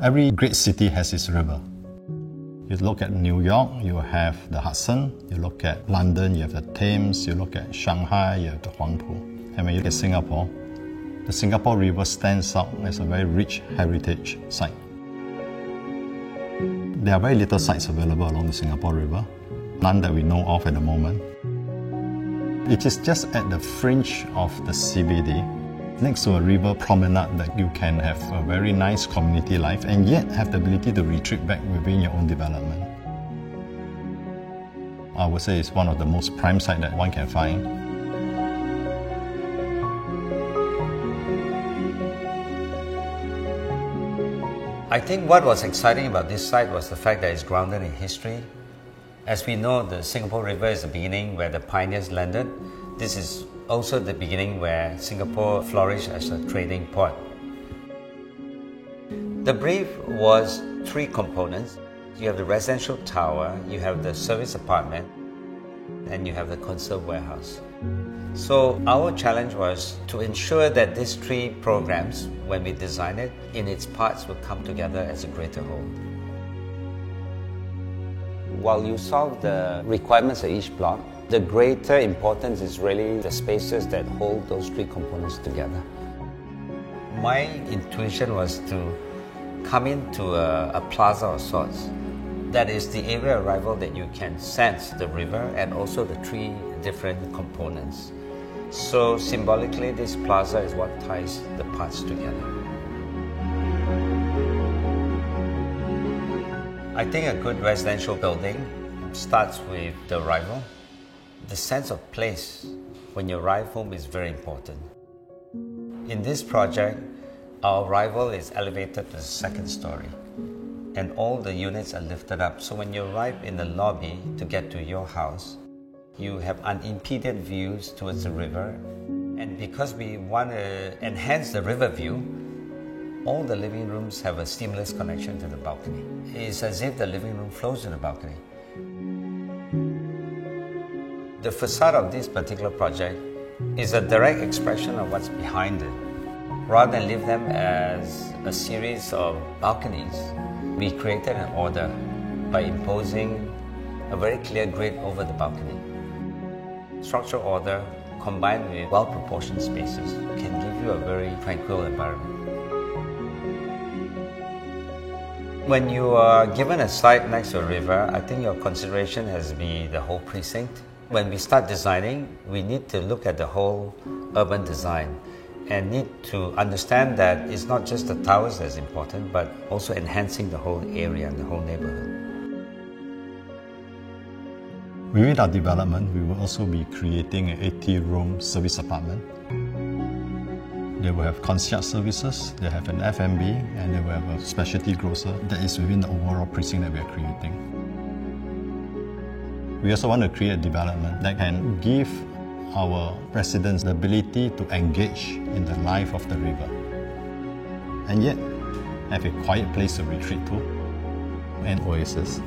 Every great city has its river. You look at New York, you have the Hudson. You look at London, you have the Thames. You look at Shanghai, you have the Huangpu. And when you look at Singapore, the Singapore River stands out as a very rich heritage site. There are very little sites available along the Singapore River, none that we know of at the moment. It is just at the fringe of the CBD, next to a river promenade, that you can have a very nice community life and yet have the ability to retreat back within your own development. I would say it's one of the most prime sites that one can find. I think what was exciting about this site was the fact that it's grounded in history. As we know, the Singapore River is the beginning where the pioneers landed. This is also the beginning where Singapore flourished as a trading port. The brief was 3 components. You have the residential tower, you have the service apartment, and you have the conserve warehouse. So our challenge was to ensure that these 3 programs, when we design it, in its parts will come together as a greater whole. While you solve the requirements of each block, the greater importance is really the spaces that hold those 3 components together. My intuition was to come into a plaza of sorts. That is the area of arrival that you can sense the river and also the 3 different components. So symbolically, this plaza is what ties the parts together. I think a good residential building starts with the arrival. The sense of place when you arrive home is very important. In this project, our arrival is elevated to the 2nd story, and all the units are lifted up. So when you arrive in the lobby to get to your house, you have unimpeded views towards the river. And because we want to enhance the river view, all the living rooms have a seamless connection to the balcony. It's as if the living room flows to the balcony. The facade of this particular project is a direct expression of what's behind it. Rather than leave them as a series of balconies, we created an order by imposing a very clear grid over the balcony. Structural order combined with well-proportioned spaces can give you a very tranquil environment. When you are given a site next to a river, I think your consideration has to be the whole precinct. When we start designing, we need to look at the whole urban design and need to understand that it's not just the towers that's important, but also enhancing the whole area and the whole neighborhood. Within our development, we will also be creating an 80-room service apartment. They will have concierge services, they have an F&B, and they will have a specialty grocer that is within the overall precinct that we are creating. We also want to create a development that can give our residents the ability to engage in the life of the river, and yet have a quiet place to retreat to, an oasis.